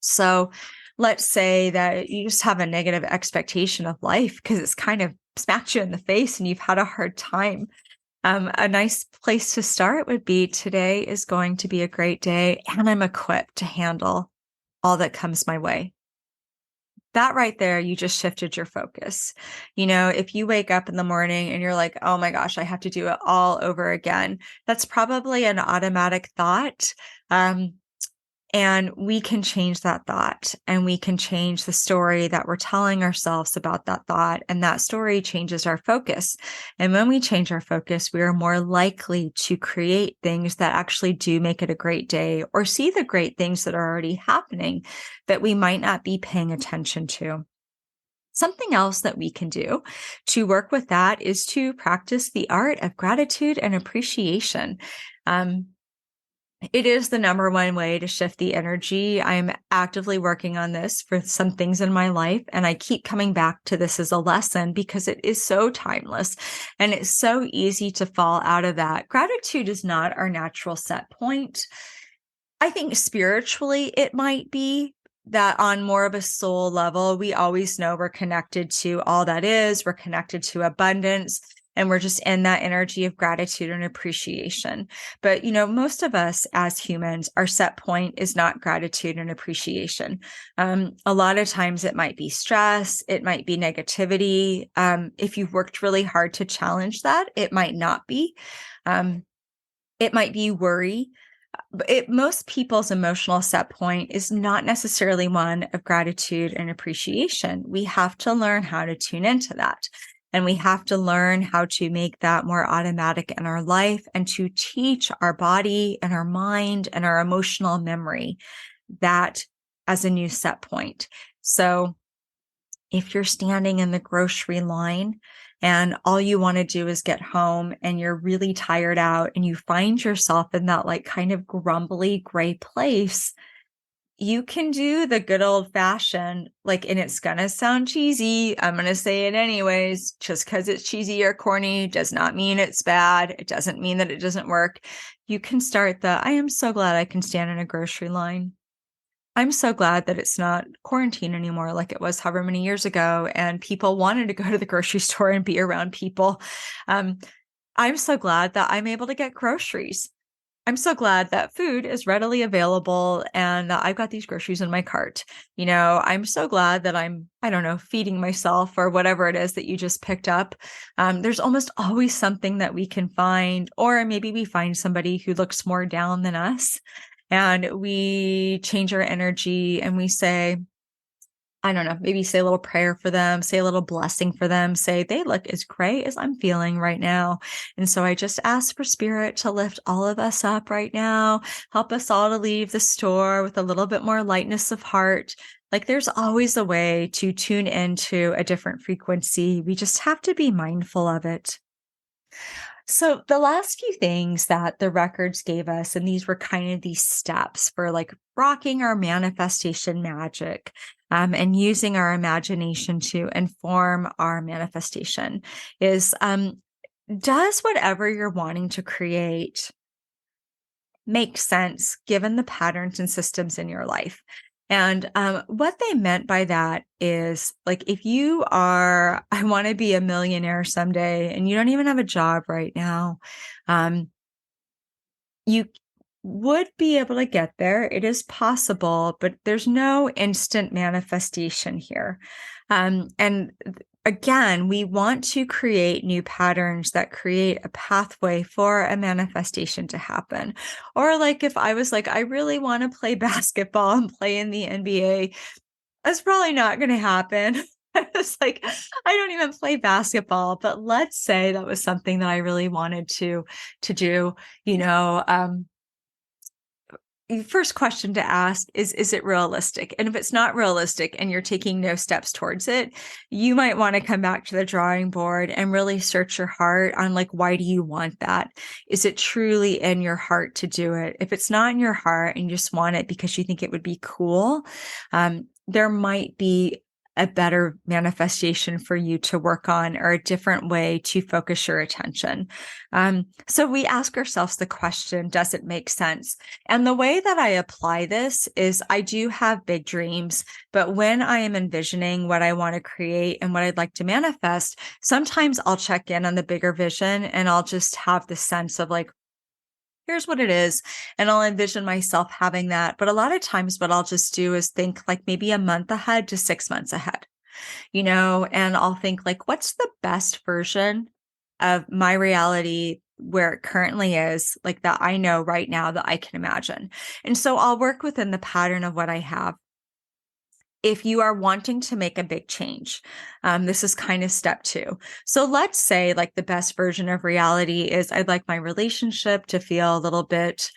So let's say that you just have a negative expectation of life because it's kind of smacked you in the face and you've had a hard time. A nice place to start would be, today is going to be a great day and I'm equipped to handle all that comes my way. That right there, you just shifted your focus. If you wake up in the morning and you're like, oh my gosh, I have to do it all over again, that's probably an automatic thought. And we can change that thought, and we can change the story that we're telling ourselves about that thought. And that story changes our focus. And when we change our focus, we are more likely to create things that actually do make it a great day, or see the great things that are already happening that we might not be paying attention to. Something else that we can do to work with that is to practice the art of gratitude and appreciation. It is the number one way to shift the energy. I'm actively working on this for some things in my life, and I keep coming back to this as a lesson because it is so timeless and it's so easy to fall out of that. Gratitude is not our natural set point. I think spiritually it might be that on more of a soul level, we always know we're connected to all that is, we're connected to abundance, and we're just in that energy of gratitude and appreciation. But, most of us as humans, our set point is not gratitude and appreciation. A lot of times it might be stress, it might be negativity. If you've worked really hard to challenge that, it might not be. It might be worry. Most people's emotional set point is not necessarily one of gratitude and appreciation. We have to learn how to tune into that. And we have to learn how to make that more automatic in our life and to teach our body and our mind and our emotional memory that as a new set point. So if you're standing in the grocery line and all you want to do is get home and you're really tired out and you find yourself in that kind of grumbly gray place, you can do the good old fashioned, and it's going to sound cheesy. I'm going to say it anyways. Just because it's cheesy or corny does not mean it's bad. It doesn't mean that it doesn't work. You can start I am so glad I can stand in a grocery line. I'm so glad that it's not quarantine anymore like it was however many years ago, and people wanted to go to the grocery store and be around people. I'm so glad that I'm able to get groceries. I'm so glad that food is readily available and that I've got these groceries in my cart. I'm so glad that I'm, I don't know, feeding myself or whatever it is that you just picked up. There's almost always something that we can find, or maybe we find somebody who looks more down than us and we change our energy and we say, I don't know, maybe say a little prayer for them, say a little blessing for them, say they look as great as I'm feeling right now. And so I just ask for spirit to lift all of us up right now, help us all to leave the store with a little bit more lightness of heart. There's always a way to tune into a different frequency. We just have to be mindful of it. So the last few things that the records gave us, and these were kind of these steps for rocking our manifestation magic, and using our imagination to inform our manifestation is, does whatever you're wanting to create make sense given the patterns and systems in your life? And what they meant by that is if you are, I want to be a millionaire someday and you don't even have a job right now, you would be able to get there. It is possible, but there's no instant manifestation here. And again, we want to create new patterns that create a pathway for a manifestation to happen. Or if I was I really want to play basketball and play in the NBA, that's probably not going to happen. It's I don't even play basketball, but let's say that was something that I really wanted to do, first question to ask is it realistic? And if it's not realistic and you're taking no steps towards it, you might want to come back to the drawing board and really search your heart on why do you want that? Is it truly in your heart to do it? If it's not in your heart and you just want it because you think it would be cool, there might be a better manifestation for you to work on or a different way to focus your attention. So we ask ourselves the question, does it make sense? And the way that I apply this is I do have big dreams, but when I am envisioning what I want to create and what I'd like to manifest, sometimes I'll check in on the bigger vision and I'll just have the sense of here's what it is. And I'll envision myself having that. But a lot of times what I'll just do is think maybe a month ahead to 6 months ahead, and I'll think what's the best version of my reality where it currently is, that I know right now that I can imagine. And so I'll work within the pattern of what I have. If you are wanting to make a big change, this is kind of step 2. So let's say the best version of reality is I'd like my relationship to feel a little bit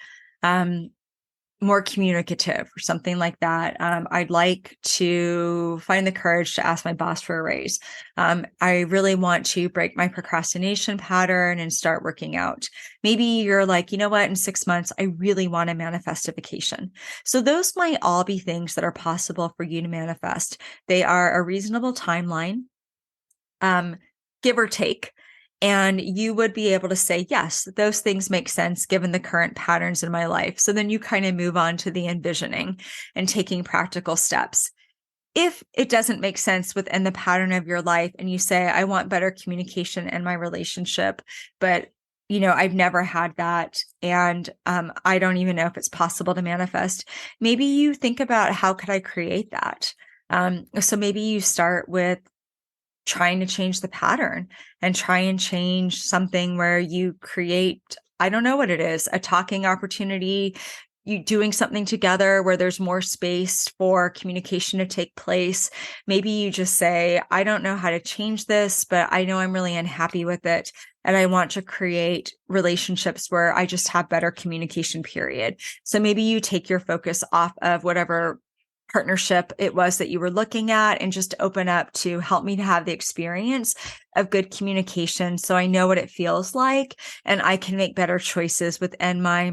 more communicative or something like that. I'd like to find the courage to ask my boss for a raise. I really want to break my procrastination pattern and start working out. Maybe you're like, you know what, in 6 months, I really want to manifest a vacation. So those might all be things that are possible for you to manifest. They are a reasonable timeline, give or take. And you would be able to say, yes, those things make sense given the current patterns in my life. So then you kind of move on to the envisioning and taking practical steps. If it doesn't make sense within the pattern of your life and you say, I want better communication in my relationship, but I've never had that. And I don't even know if it's possible to manifest. Maybe you think about, how could I create that? So maybe you start with trying to change the pattern and try and change something where you create, I don't know what it is, a talking opportunity, you doing something together where there's more space for communication to take place. Maybe you just say, I don't know how to change this, but I know I'm really unhappy with it. And I want to create relationships where I just have better communication, period. So maybe you take your focus off of whatever partnership it was that you were looking at and just open up to help me to have the experience of good communication. So I know what it feels like and I can make better choices within my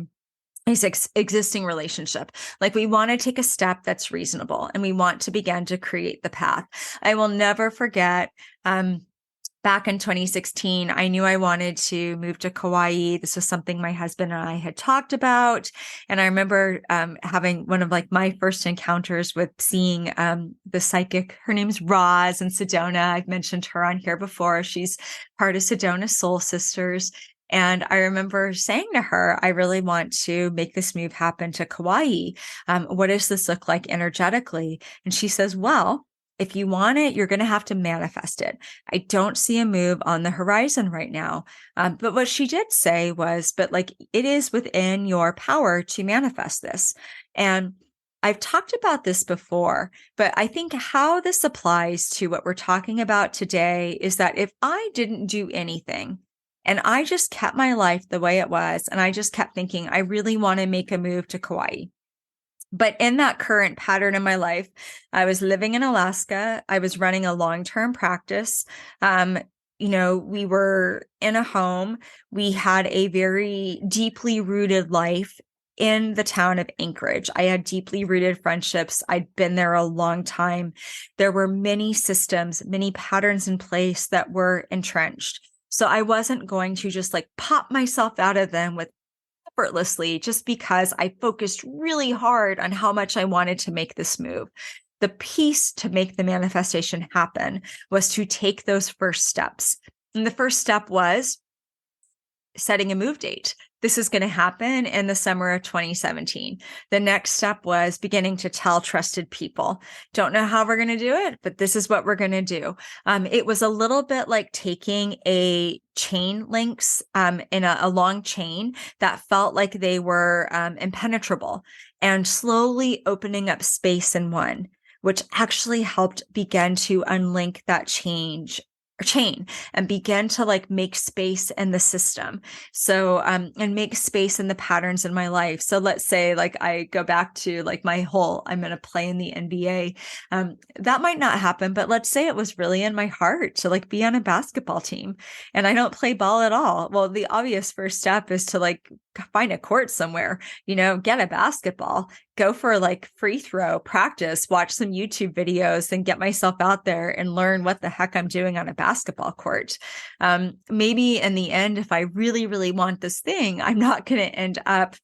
existing relationship. Like, we want to take a step that's reasonable and we want to begin to create the path. I will never forget, back in 2016, I knew I wanted to move to Kauai. This was something my husband and I had talked about. And I remember having one of my first encounters with seeing the psychic. Her name's Roz in Sedona. I've mentioned her on here before. She's part of Sedona Soul Sisters. And I remember saying to her, I really want to make this move happen to Kauai. What does this look like energetically? And she says, well, if you want it, you're going to have to manifest it. I don't see a move on the horizon right now. But what she did say was, but it is within your power to manifest this. And I've talked about this before, but I think how this applies to what we're talking about today is that if I didn't do anything and I just kept my life the way it was, and I just kept thinking, I really want to make a move to Kauai. But in that current pattern in my life, I was living in Alaska. I was running a long-term practice. We were in a home. We had a very deeply rooted life in the town of Anchorage. I had deeply rooted friendships. I'd been there a long time. There were many systems, many patterns in place that were entrenched. So I wasn't going to just pop myself out of them with effortlessly just because I focused really hard on how much I wanted to make this move. The piece to make the manifestation happen was to take those first steps. And the first step was setting a move date. This is going to happen in the summer of 2017. The next step was beginning to tell trusted people. Don't know how we're going to do it, but this is what we're going to do. It was a little bit like taking a chain links in a long chain that felt like they were impenetrable and slowly opening up space in one, which actually helped begin to unlink that chain and begin to make space in the system. So, and make space in the patterns in my life. So let's say I go back to my whole, I'm going to play in the NBA. That might not happen, but let's say it was really in my heart to be on a basketball team and I don't play ball at all. Well, the obvious first step is to find a court somewhere, get a basketball, go for free throw practice, watch some YouTube videos and get myself out there and learn what the heck I'm doing on a basketball court. Maybe in the end, if I really, really want this thing, I'm not going to end up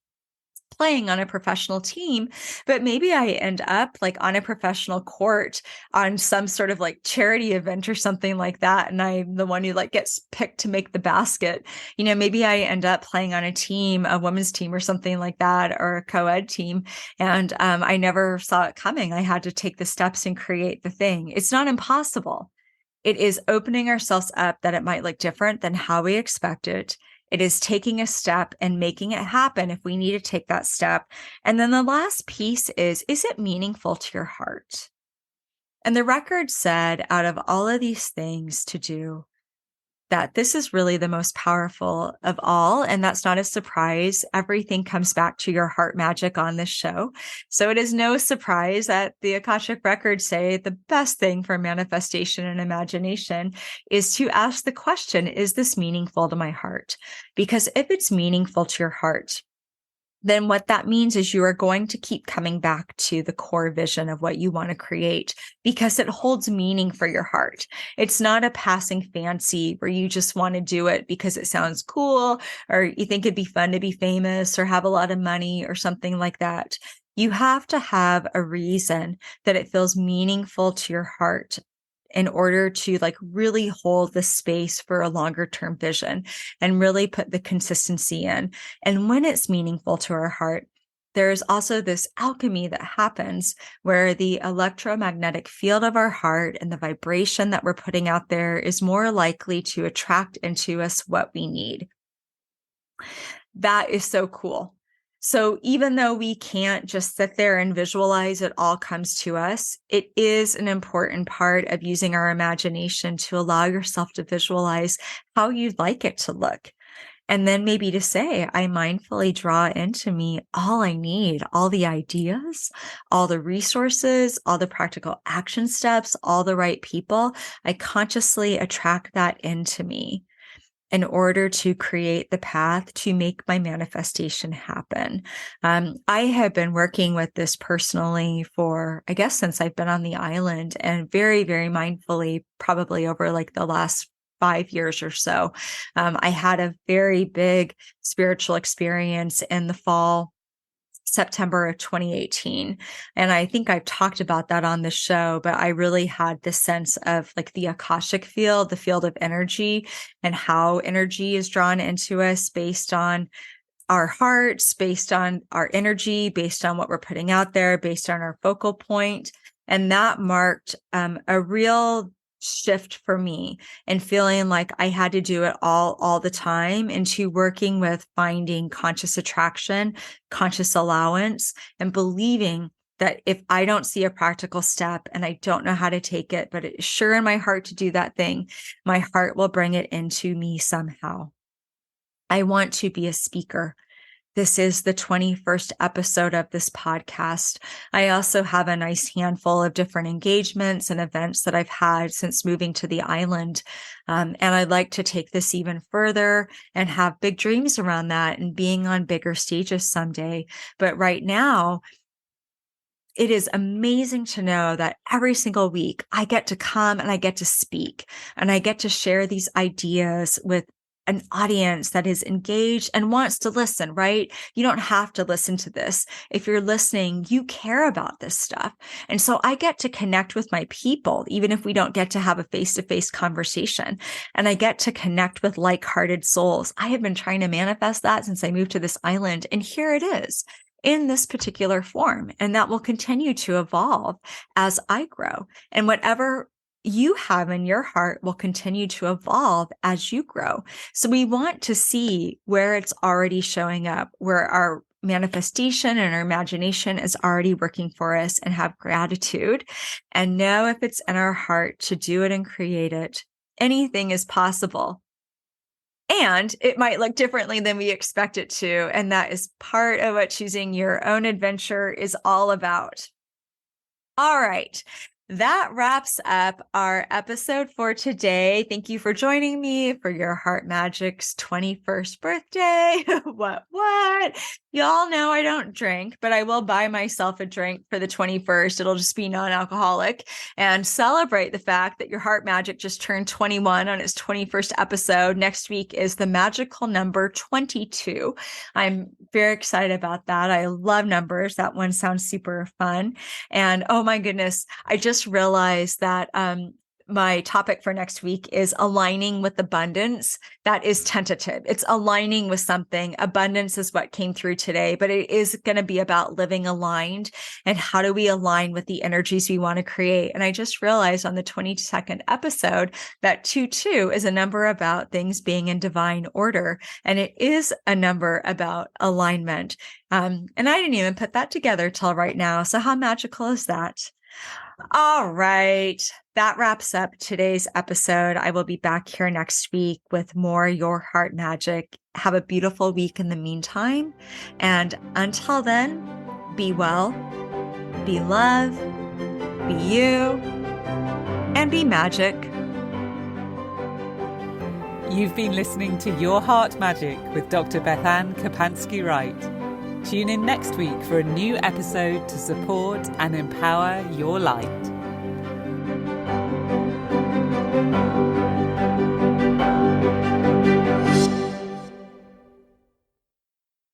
playing on a professional team, but maybe I end up on a professional court on some sort of charity event or something like that. And I'm the one who gets picked to make the basket. Maybe I end up playing on a team, a women's team or something like that, or a co-ed team. And I never saw it coming. I had to take the steps and create the thing. It's not impossible. It is opening ourselves up that it might look different than how we expect it. It is taking a step and making it happen if we need to take that step. And then the last piece is it meaningful to your heart? And the record said, out of all of these things to do, that this is really the most powerful of all. And that's not a surprise. Everything comes back to your heart magic on this show. So it is no surprise that the Akashic Records say the best thing for manifestation and imagination is to ask the question, is this meaningful to my heart? Because if it's meaningful to your heart, then what that means is you are going to keep coming back to the core vision of what you want to create because it holds meaning for your heart. It's not a passing fancy where you just want to do it because it sounds cool or you think it'd be fun to be famous or have a lot of money or something like that. You have to have a reason that it feels meaningful to your heart in order to really hold the space for a longer term vision and really put the consistency in. And when it's meaningful to our heart, there's also this alchemy that happens where the electromagnetic field of our heart and the vibration that we're putting out there is more likely to attract into us what we need. That is so cool. So even though we can't just sit there and visualize it all comes to us, it is an important part of using our imagination to allow yourself to visualize how you'd like it to look. And then maybe to say, I mindfully draw into me all I need, all the ideas, all the resources, all the practical action steps, all the right people. I consciously attract that into me in order to create the path to make my manifestation happen. I have been working with this personally for, I guess, since I've been on the island, and very, very mindfully, probably over the last 5 years or so. I had a very big spiritual experience in the fall, September of 2018. And I think I've talked about that on the show, but I really had this sense of the Akashic field, the field of energy, and how energy is drawn into us based on our hearts, based on our energy, based on what we're putting out there, based on our focal point. And that marked a real shift for me and feeling like I had to do it all the time into working with finding conscious attraction, conscious allowance, and believing that if I don't see a practical step and I don't know how to take it, but it's sure in my heart to do that thing, my heart will bring it into me somehow. I want to be a speaker. This is the 21st episode of this podcast. I also have a nice handful of different engagements and events that I've had since moving to the island. And I'd like to take this even further and have big dreams around that and being on bigger stages someday. But right now, it is amazing to know that every single week I get to come and I get to speak and I get to share these ideas with an audience that is engaged and wants to listen, right? You don't have to listen to this. If you're listening, you care about this stuff. And so I get to connect with my people, even if we don't get to have a face-to-face conversation. And I get to connect with like-hearted souls. I have been trying to manifest that since I moved to this island. And here it is in this particular form. And that will continue to evolve as I grow. And whatever you have in your heart will continue to evolve as you grow. So we want to see where it's already showing up, where our manifestation and our imagination is already working for us, and have gratitude and know if it's in our heart to do it and create it. Anything is possible. And it might look differently than we expect it to. And that is part of what choosing your own adventure is all about. All right. That wraps up our episode for today. Thank you for joining me for your Heart Magic's 21st birthday. What? Y'all know I don't drink, but I will buy myself a drink for the 21st. It'll just be non-alcoholic and celebrate the fact that your Heart Magic just turned 21 on its 21st episode. Next week is the magical number 22. I'm very excited about that. I love numbers. That one sounds super fun. And oh my goodness, I just realized that my topic for next week is aligning with abundance. That is tentative. It's aligning with something. Abundance is what came through today, but it is going to be about living aligned and how do we align with the energies we want to create. And I just realized on the 22nd episode that 22 is a number about things being in divine order. And it is a number about alignment. And I didn't even put that together till right now. So how magical is that? All right. That wraps up today's episode. I will be back here next week with more Your Heart Magic. Have a beautiful week in the meantime. And until then, be well, be love, be you, and be magic. You've been listening to Your Heart Magic with Dr. BethAnne Kapansky-Wright. Tune in next week for a new episode to support and empower your light.